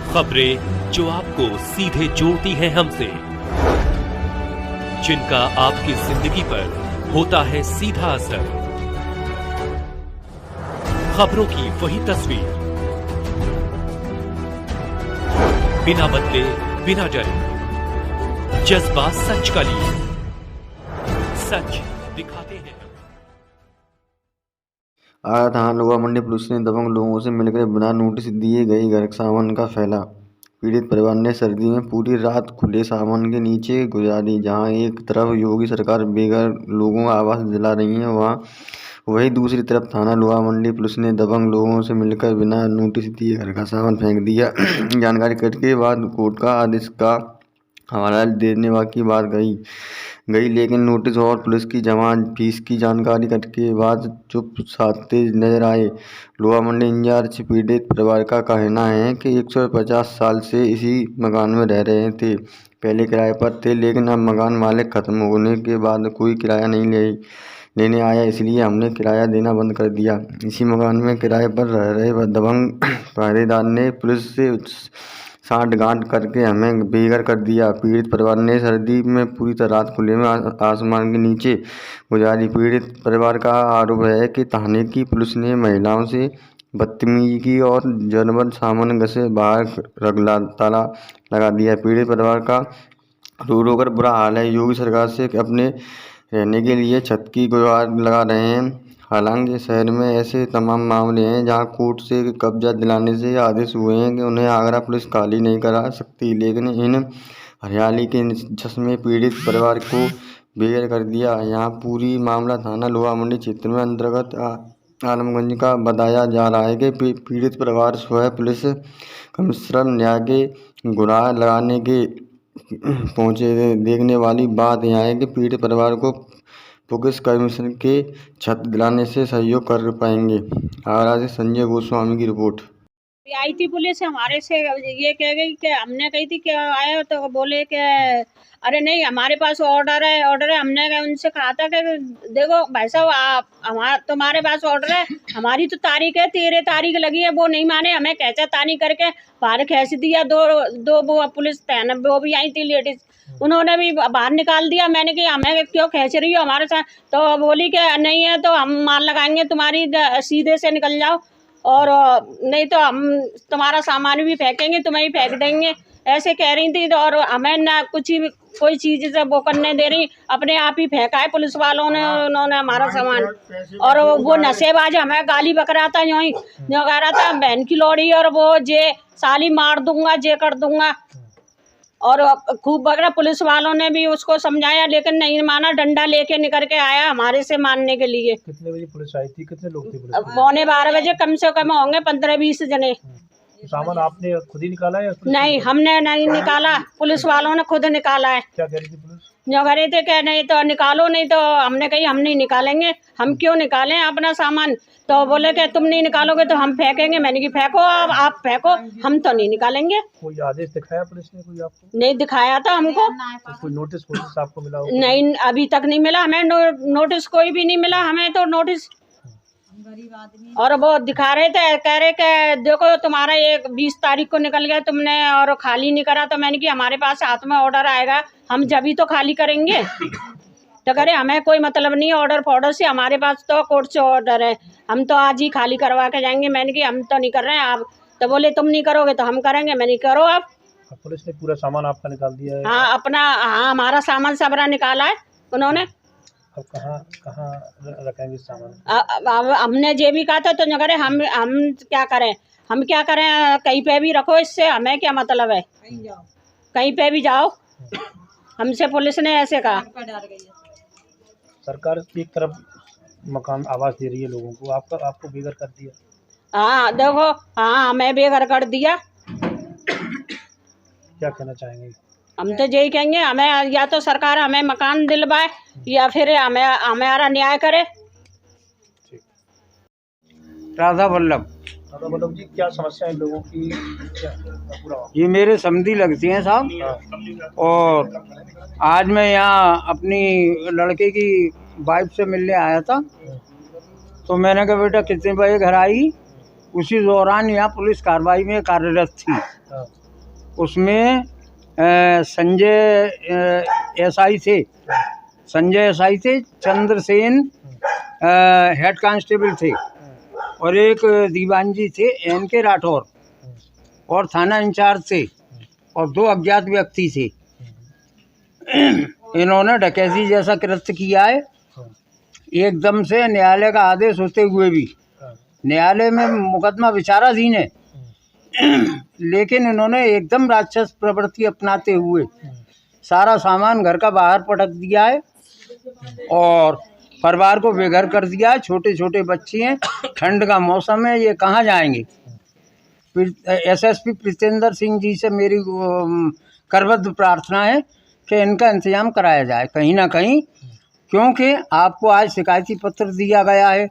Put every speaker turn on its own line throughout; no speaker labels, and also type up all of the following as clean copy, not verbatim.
खबरें जो आपको सीधे जोड़ती हैं हमसे, जिनका आपकी जिंदगी पर होता है सीधा असर। खबरों की वही तस्वीर, बिना बदले बिना डरे, जज्बा सच का लिए, सच दिखाते हैं।
आया थाना लोहा मंडी पुलिस ने दबंग लोगों से मिलकर बिना नोटिस दिए गए घर सामान का फैला। पीड़ित परिवार ने सर्दी में पूरी रात खुले सामान के नीचे गुजारी। जहां एक तरफ योगी सरकार बेघर लोगों को आवास दिला रही है, वहीं दूसरी तरफ थाना लोहा मंडी पुलिस ने दबंग लोगों से मिलकर बिना नोटिस दिए घर का सामान फेंक दिया। जानकारी के बाद कोर्ट का आदेश का हवाला देने की बात गई, लेकिन नोटिस और पुलिस की जमा फीस की जानकारी के बाद चुप साधते नजर आए। लोहा मंडी इंचार्ज पीड़ित परिवार का कहना है कि 150 साल से इसी मकान में रह रहे थे। पहले किराए पर थे, लेकिन अब मकान मालिक खत्म होने के बाद कोई किराया नहीं लेने आया, इसलिए हमने किराया देना बंद कर दिया। इसी मकान में किराए पर रह रहे दबंग पहरेदार ने पुलिस से सांठ-गांठ करके हमें बेघर कर दिया। पीड़ित परिवार ने सर्दी में पूरी रात खुले में आसमान के नीचे गुजारी। पीड़ित परिवार का आरोप है कि थाने की पुलिस ने महिलाओं से बदतमीजी की और जबरन सामान घर से बाहर ताला लगा दिया। पीड़ित परिवार का रो कर बुरा हाल है। योगी सरकार से अपने रहने के लिए छत की गुहार लगा रहे हैं। हालांकि शहर में ऐसे तमाम मामले हैं जहां कोर्ट से कब्जा दिलाने से आदेश हुए हैं कि उन्हें आगरा पुलिस खाली नहीं करा सकती, लेकिन इन हरियाली के चश्मे पीड़ित परिवार को बेघर कर दिया। यहाँ पूरी मामला थाना लोहा मंडी क्षेत्र में अंतर्गत आलमगंज का बताया जा रहा है कि पीड़ित परिवार स्वयं पुलिस कमिश्नर न्याय के गुहार लगाने के पहुंचे। देखने वाली बात यह है कि पीड़ित परिवार को पुलिस कमिश्नर के छत दिलाने से सहयोग कर पाएंगे। आगरा से संजय गोस्वामी की रिपोर्ट।
आई थी पुलिस हमारे से, ये कह गई कि हमने कही थी कि आए तो बोले कि अरे नहीं हमारे पास ऑर्डर है। हमने उनसे कहा था कि देखो भाई साहब तुम्हारे पास ऑर्डर है, हमारी तो तारीख है, 13 तारीख लगी है, वो नहीं माने, हमें कैसा तानी करके बाहर खींच दिया। दो वो पुलिस तैन वो भी आई थी लेडीज, उन्होंने भी बाहर निकाल दिया। मैंने कहा हमें क्यों खींच रही हो हमारे साथ, तो बोली कि नहीं है तो हम मार लगाएंगे तुम्हारी, सीधे से निकल जाओ, और नहीं तो हम तुम्हारा सामान भी फेंकेंगे, तुम्हें ही फेंक देंगे, ऐसे कह रही थी। और हमें ना कोई चीज़ से वो करने दे रही, अपने आप ही फेंका है पुलिस वालों ने, उन्होंने हमारा सामान। और वो नशेबाज हमें गाली बक रहा था, यूँ कह रहा था बहन की लौड़ी, और वो जे साली मार दूंगा, जे कर दूंगा, और खूब बक रहा। पुलिस वालों ने भी उसको समझाया, लेकिन नहीं माना, डंडा लेके निकल के आया हमारे से मारने के लिए।
कितने बजे पुलिस आई थी, कितने लोग थे पुलिस?
12:15 बजे कम से कम होंगे 15-20 जने।
सामान आपने खुद ही निकाला या
नहीं, हमने नहीं निकाला, पुलिस वालों ने खुद निकाला है।
क्या कह रही थी पुलिस?
जो कह रहे थे कि नहीं तो निकालो, नहीं तो हमने कही हम नहीं निकालेंगे, हम क्यों निकालें अपना सामान। तो बोले कि तुम नहीं निकालोगे तो हम फेंकेंगे। मैंने कहा फेंको, आप फेंको, हम तो नहीं निकालेंगे।
कोई आदेश दिखाया पुलिस ने कोई आपको?
नहीं दिखाया था हमको।
तो कोई नोटिस आपको मिला होगा?
नहीं, अभी तक नहीं मिला हमें, नोटिस कोई भी नहीं मिला हमें तो नोटिस। और वो दिखा रहे थे, कह रहे कि देखो तुम्हारा 20 तारीख को निकल गया तुमने और खाली नहीं करा। तो मैंने कि हमारे पास हाथ में ऑर्डर आएगा, हम जब ही तो खाली करेंगे। तो कह रहे हमें कोई मतलब नहीं ऑर्डर फॉर्डर से, हमारे पास तो कोर्ट से ऑर्डर है, हम तो आज ही खाली करवा के जाएंगे। मैंने कि हम तो नहीं कर रहे हैं आप। तो बोले तुम नहीं करोगे तो हम करेंगे। मैंने करो आप।
पुलिस ने पूरा सामान आपका निकाल दिया है?
हाँ, हमारा सामान सबरा निकाला है उन्होंने।
अब कहाँ रखेंगे सामान?
हमने जे भी कहा था तो न करे, हम क्या करें, कहीं पे भी रखो, इससे हमें क्या मतलब है, कहीं पे भी जाओ, हमसे पुलिस ने ऐसे कहा।
सरकार एक तरफ मकान आवास दे रही है लोगों को, आपको बेघर कर दिया।
हाँ देखो, हाँ हमें बेघर कर दिया।
क्या कहना चाहेंगे?
हम तो यही कहेंगे, हमें या तो सरकार हमें मकान दिलवाए या फिर हमारा न्याय करे।
राधा वल्लभ
जी, क्या समस्या है लोगों की?
ये मेरे समधी लगती हैं साहब, और आज मैं यहाँ अपनी लड़के की वाइफ से मिलने आया था। तो मैंने कहा बेटा कितने बजे घर आएगी? उसी दौरान यहाँ पुलिस कार्रवाई में कार्यरत थी।
हाँ,
उसमें संजय एसआई थे, चंद्रसेन हेड कांस्टेबल थे, और एक दीवानजी थे एनके राठौर, और थाना इंचार्ज थे, और 2 अज्ञात व्यक्ति थे। इन्होंने डकैती जैसा कृत्य किया है, एकदम से न्यायालय का आदेश होते हुए भी। न्यायालय में मुकदमा विचाराधीन है, लेकिन इन्होंने एकदम राक्षस प्रवृत्ति अपनाते हुए सारा सामान घर का बाहर पटक दिया है और परिवार को बेघर कर दिया है। छोटे छोटे बच्चे हैं, ठंड का मौसम है, ये कहाँ जाएंगे। एसएसपी प्रीतेंद्र सिंह जी से मेरी करबद्ध प्रार्थना है कि इनका इंतजाम कराया जाए कहीं ना कहीं, क्योंकि आपको आज शिकायती पत्र दिया गया है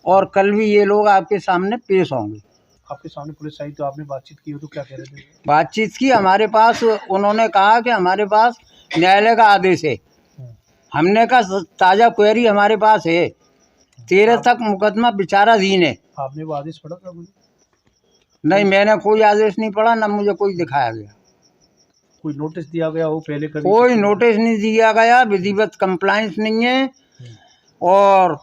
और कल भी ये लोग आपके सामने पेश होंगे।
आपके सामने पुलिस आई तो आपने बातचीत की हो तो क्या कह रहे थे?
बातचीत की, हमारे पास उन्होंने कहा कि हमारे पास न्यायालय का आदेश है। हमने कहा ताज़ा क्वेरी हमारे पास है, 13 तक मुकदमा विचाराधीन है।
आपने वो आदेश पढ़ा था मुझे?
नहीं, मैंने कोई आदेश नहीं पढ़ा, ना मुझे कोई दिखाया गया।
कोई नोटिस दिया गया हो पहले कभी?
कोई नोटिस नहीं दिया गया, विधिवत कंप्लायंस नहीं है और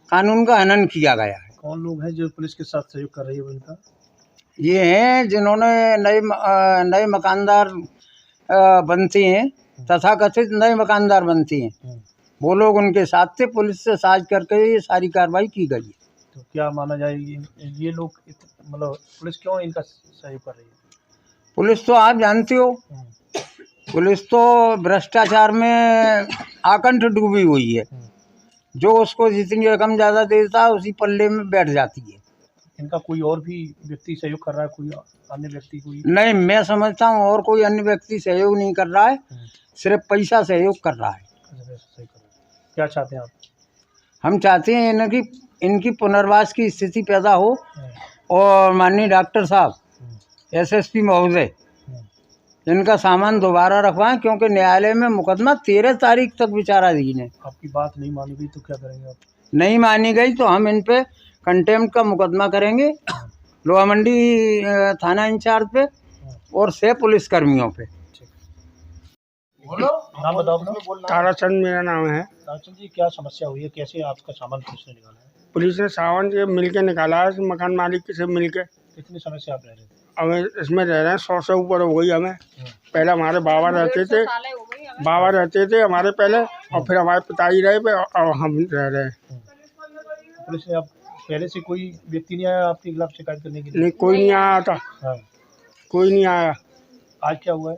कानून का हनन किया गया है।
कौन लोग हैं जो पुलिस के साथ सहयोग कर रही है इनका?
ये हैं जिन्होंने नए मकानदार बनते हैं, तथाकथित नए मकानदार बनते हैं, वो लोग उनके साथ थे। पुलिस से साझ करके ये सारी कार्रवाई की गई है।
तो क्या माना जाए ये लोग मतलब पुलिस क्यों इनका सहयोग कर रही है?
पुलिस तो आप जानते हो, पुलिस तो भ्रष्टाचार में आकंठ डूबी हुई है। जो उसको जितनी रकम ज़्यादा देता है उसी पल्ले में बैठ जाती है।
इनका कोई और भी व्यक्ति सहयोग कर रहा है? कोई अन्य व्यक्ति कोई?
नहीं, मैं समझता हूँ और कोई अन्य व्यक्ति सहयोग नहीं कर रहा है, सिर्फ पैसा सहयोग कर रहा है।
क्या चाहते हैं आप?
हम चाहते हैं इनकी पुनर्वास की स्थिति पैदा हो और माननीय डॉक्टर साहब, एसएसपी महोदय, इनका सामान दोबारा रखवाएं, क्योंकि न्यायालय में मुकदमा 13 तारीख तक विचाराधीन है।
आपकी बात नहीं मानी गई तो क्या करेंगे आप?
नहीं मानी गई तो हम इन पे कंटेम्प्ट का मुकदमा करेंगे, लोहा मंडी थाना इंचार्ज पे और 6 पुलिस कर्मियों पे।
नाम बताओ अपना।
ताराचंद मेरा नाम है।
ताराचंद जी, क्या समस्या हुई है? कैसे आपका सामान पुलिस ने निकाला है?
पुलिस ने सावन से मिल के निकाला है, मकान मालिक से मिल के।
कितने समय से आप रह रहे थे?
अब इसमें रह रहे हैं 100 से ऊपर हो गई हमें। पहले हमारे बाबा रहते थे, हमारे पहले, और फिर हमारे पिताजी रहे पे और हम रह रहे हैं।
पुलिस ने आप पहले से कोई व्यक्ति नहीं आया आपके खिलाफ शिकायत करने के लिए?
नहीं, कोई नहीं आया था।
हाँ।
कोई नहीं आया।
आज क्या हुआ है?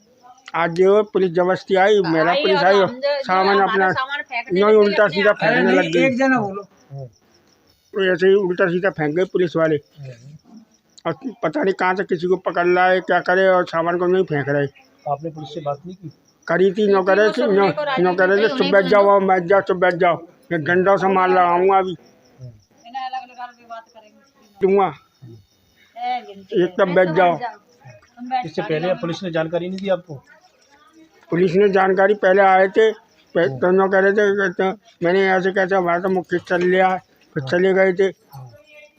आज जो है पुलिस जबरदस्ती आई, मेरा पुलिस आई, सामान अपना नहीं उल्टा सीधा फेंकने लग गई।
एक जना बोलो।
ऐसे ही उल्टा सीधा फेंक गए पुलिस वाले, और पता नहीं कहाँ से किसी को पकड़ रहा है, क्या करे, और सामान को नहीं फेंक रहे।
आपने पुलिस से बात नहीं की?
करी थी, नो करे थे, नो करे थे, चुप बैठ जाओ, बैठ जाओ, चुप बैठ जाओ, मैं डंडों से मार लगाऊंगा अभी दूंगा, एक तब बैठ जाओ।
इससे पहले पुलिस ने जानकारी नहीं दी आपको?
पुलिस ने जानकारी पहले आए थे, तो नो कह रहे थे, कहते मैंने ऐसे कैसे, हमारा तो मुख्य चल लिया है, फिर चले गए थे,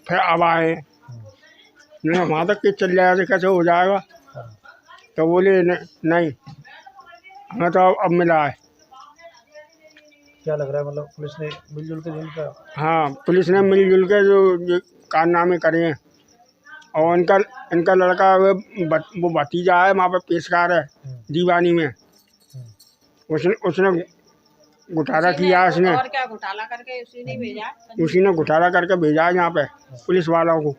फिर अब आए नहीं, हमारा तक किस चल जाएगा, कैसे हो जाएगा। तो बोले नहीं, हमें तो अब मिला है।
क्या लग रहा है, मतलब पुलिस ने मिलजुल के इनका?
हाँ, पुलिस ने मिलजुल के जो कारनामे करे हैं, और इनका लड़का वो भतीजा है, वहाँ पर पेशकार है दीवानी में, उसने घोटाला किया, उसने
और क्या घोटाला करके उसी ने भेजा?
उसी ने घोटाला करके भेजा है यहाँ पे पुलिस वालों को।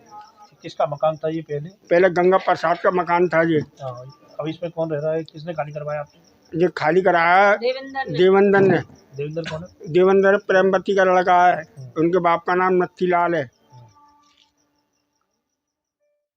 किसका मकान था ये
पहले गंगा प्रसाद का मकान था ये।
अब इसमें कौन रह रहा है? किसने खाली करवाया आपने?
ये खाली कराया है देवेंद्र ने।
देवेंद्र कौन है?
देवेंद्र प्रेमवती का लड़का है, उनके बाप का नाम नत्थीलाल है।